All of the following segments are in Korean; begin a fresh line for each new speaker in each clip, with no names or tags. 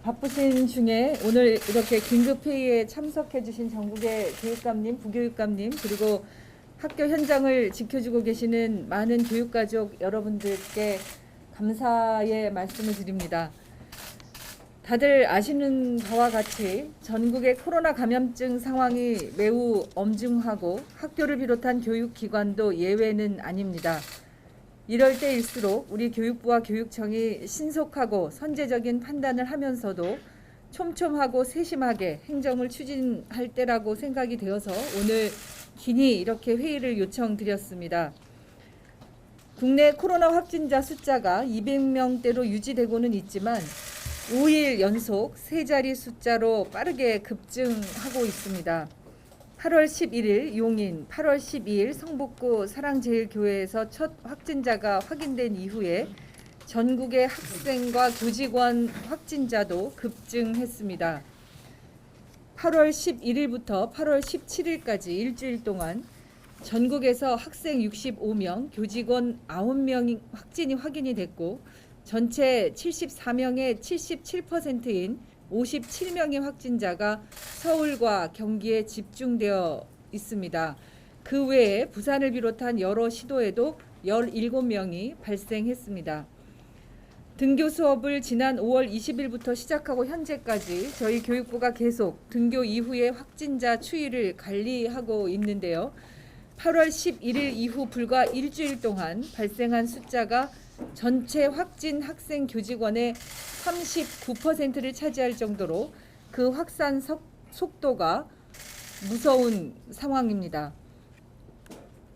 바쁘신 중에 오늘 이렇게 긴급회의에 참석해 주신 전국의 교육감님, 부교육감님, 그리고 학교 현장을 지켜주고 계시는 많은 교육가족 여러분들께 감사의 말씀을 드립니다. 다들 아시는 바와 같이 전국의 코로나 감염증 상황이 매우 엄중하고 학교를 비롯한 교육기관도 예외는 아닙니다. 이럴 때일수록 우리 교육부와 교육청이 신속하고 선제적인 판단을 하면서도 촘촘하고 세심하게 행정을 추진할 때라고 생각이 되어서 오늘 긴히 이렇게 회의를 요청드렸습니다. 국내 코로나 확진자 숫자가 200명대로 유지되고는 있지만 5일 연속 세 자리 숫자로 빠르게 급증하고 있습니다. 8월 11일 용인, 8월 12일 성북구 사랑제일교회에서 첫 확진자가 확인된 이후에 전국의 학생과 교직원 확진자도 급증했습니다. 8월 11일부터 8월 17일까지 일주일 동안 전국에서 학생 65명, 교직원 9명 확진이 확인이 됐고 전체 74명의 77%인 57명의 확진자가 서울과 경기에 집중되어 있습니다. 그 외에 부산을 비롯한 여러 시도에도 17명이 발생했습니다. 등교 수업을 지난 5월 20일부터 시작하고 현재까지 저희 교육부가 계속 등교 이후의 확진자 추이를 관리하고 있는데요. 8월 11일 이후 불과 일주일 동안 발생한 숫자가 전체 확진 학생 교직원의 39%를 차지할 정도로 그 확산 속도가 무서운 상황입니다.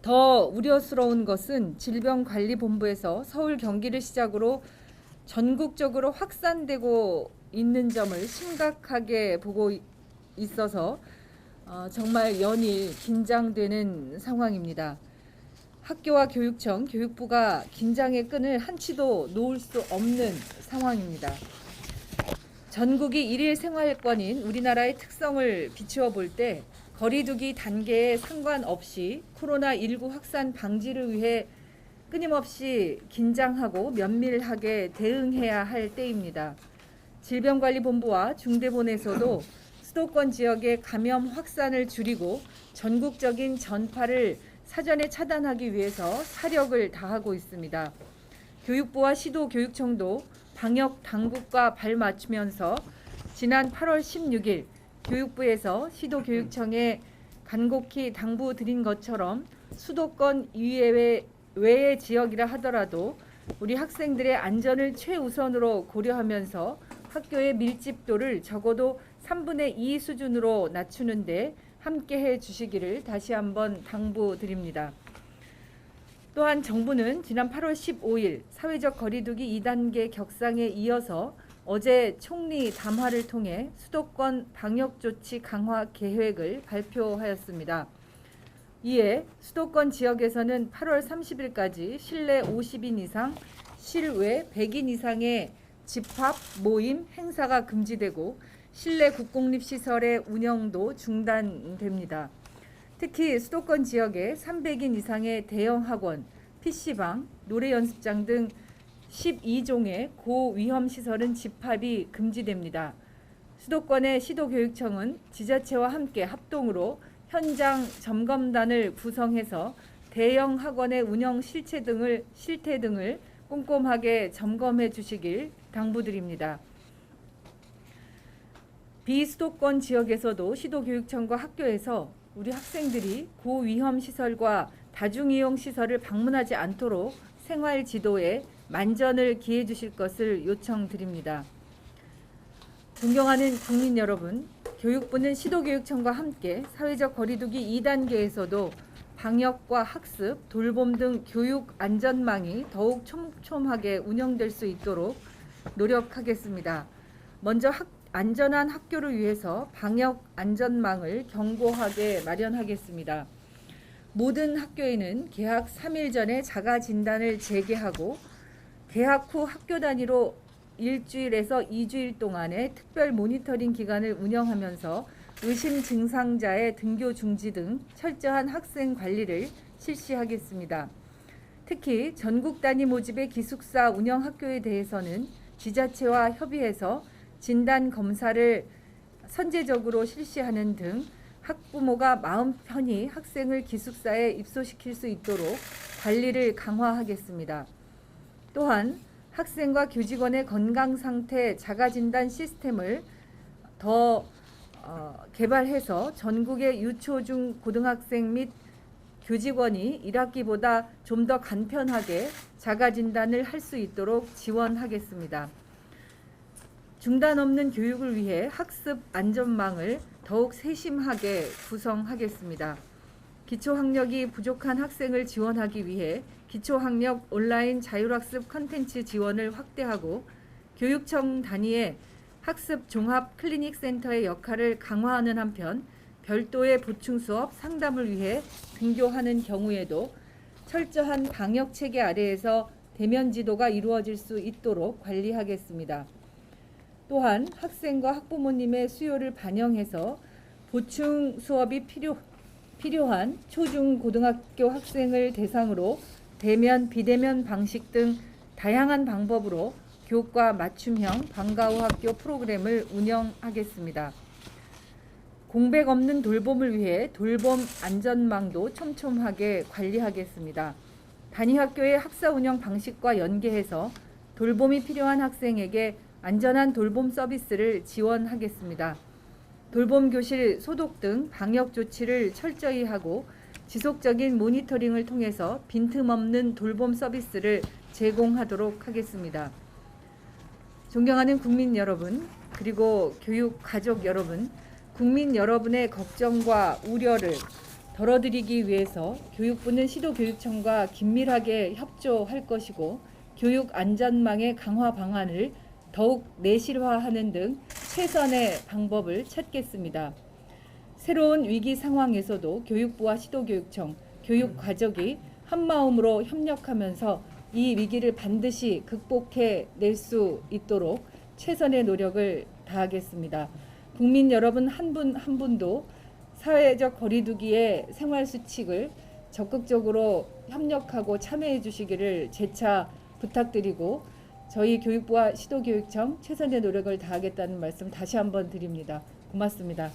더 우려스러운 것은 질병관리본부에서 서울, 경기를 시작으로 전국적으로 확산되고 있는 점을 심각하게 보고 있어서 정말 연일 긴장되는 상황입니다. 학교와 교육청, 교육부가 긴장의 끈을 한치도 놓을 수 없는 상황입니다. 전국이 일일 생활권인 우리나라의 특성을 비추어 볼 때 거리두기 단계에 상관없이 코로나19 확산 방지를 위해 끊임없이 긴장하고 면밀하게 대응해야 할 때입니다. 질병관리본부와 중대본에서도 수도권 지역의 감염 확산을 줄이고 전국적인 전파를 사전에 차단하기 위해서 사력을 다하고 있습니다. 교육부와 시도교육청도 방역 당국과 발맞추면서 지난 8월 16일 교육부에서 시도교육청에 간곡히 당부드린 것처럼 수도권 이외의 지역이라 하더라도 우리 학생들의 안전을 최우선으로 고려하면서 학교의 밀집도를 적어도 3분의 2 수준으로 낮추는데 함께해 주시기를 다시 한번 당부드립니다. 또한 정부는 지난 8월 15일 사회적 거리두기 2단계 격상에 이어서 어제 총리 담화를 통해 수도권 방역조치 강화 계획을 발표하였습니다. 이에 수도권 지역에서는 8월 30일까지 실내 50인 이상, 실외 100인 이상의 집합, 모임, 행사가 금지되고 실내 국공립시설의 운영도 중단됩니다. 특히 수도권 지역에 300인 이상의 대형 학원, PC방, 노래 연습장 등 12종의 고위험 시설은 집합이 금지됩니다. 수도권의 시도교육청은 지자체와 함께 합동으로 현장 점검단을 구성해서 대형 학원의 운영 실태 등을 꼼꼼하게 점검해 주시길 당부드립니다. 비수도권 지역에서도 시도교육청과 학교에서 우리 학생들이 고위험 시설과 다중이용 시설을 방문하지 않도록 생활 지도에 만전을 기해 주실 것을 요청드립니다. 존경하는 국민 여러분, 교육부는 시도교육청과 함께 사회적 거리두기 2단계에서도 방역과 학습, 돌봄 등 교육 안전망이 더욱 촘촘하게 운영될 수 있도록 노력하겠습니다. 먼저 안전한 학교를 위해서 방역 안전망을 견고하게 마련하겠습니다. 모든 학교에는 개학 3일 전에 자가 진단을 재개하고 개학 후 학교 단위로 일주일에서 2주일 동안의 특별 모니터링 기간을 운영하면서 의심 증상자의 등교 중지 등 철저한 학생 관리를 실시하겠습니다. 특히 전국 단위 모집의 기숙사 운영 학교에 대해서는 지자체와 협의해서 진단 검사를 선제적으로 실시하는 등 학부모가 마음 편히 학생을 기숙사에 입소시킬 수 있도록 관리를 강화하겠습니다. 또한 학생과 교직원의 건강 상태 자가진단 시스템을 더 개발해서 전국의 유초 중 고등학생 및 교직원이 1학기보다 좀 더 간편하게 자가진단을 할 수 있도록 지원하겠습니다. 중단 없는 교육을 위해 학습 안전망을 더욱 세심하게 구성하겠습니다. 기초학력이 부족한 학생을 지원하기 위해 기초학력 온라인 자율학습 콘텐츠 지원을 확대하고 교육청 단위의 학습 종합 클리닉 센터의 역할을 강화하는 한편 별도의 보충 수업 상담을 위해 등교하는 경우에도 철저한 방역 체계 아래에서 대면 지도가 이루어질 수 있도록 관리하겠습니다. 또한 학생과 학부모님의 수요를 반영해서 보충 수업이 필요한 초중 고등학교 학생을 대상으로 대면, 비대면 방식 등 다양한 방법으로 교과 맞춤형 방과 후 학교 프로그램을 운영하겠습니다. 공백 없는 돌봄을 위해 돌봄 안전망도 촘촘하게 관리하겠습니다. 단위학교의 학사 운영 방식과 연계해서 돌봄이 필요한 학생에게 안전한 돌봄 서비스를 지원하겠습니다. 돌봄 교실 소독 등 방역 조치를 철저히 하고 지속적인 모니터링을 통해서 빈틈없는 돌봄 서비스를 제공하도록 하겠습니다. 존경하는 국민 여러분, 그리고 교육 가족 여러분, 국민 여러분의 걱정과 우려를 덜어드리기 위해서 교육부는 시도교육청과 긴밀하게 협조할 것이고 교육 안전망의 강화 방안을 더욱 내실화하는 등 최선의 방법을 찾겠습니다. 새로운 위기 상황에서도 교육부와 시도교육청, 교육가족이 한마음으로 협력하면서 이 위기를 반드시 극복해낼 수 있도록 최선의 노력을 다하겠습니다. 국민 여러분 한 분 한 분도 사회적 거리두기의 생활수칙을 적극적으로 협력하고 참여해 주시기를 재차 부탁드리고 저희 교육부와 시도교육청 최선의 노력을 다하겠다는 말씀 다시 한번 드립니다. 고맙습니다.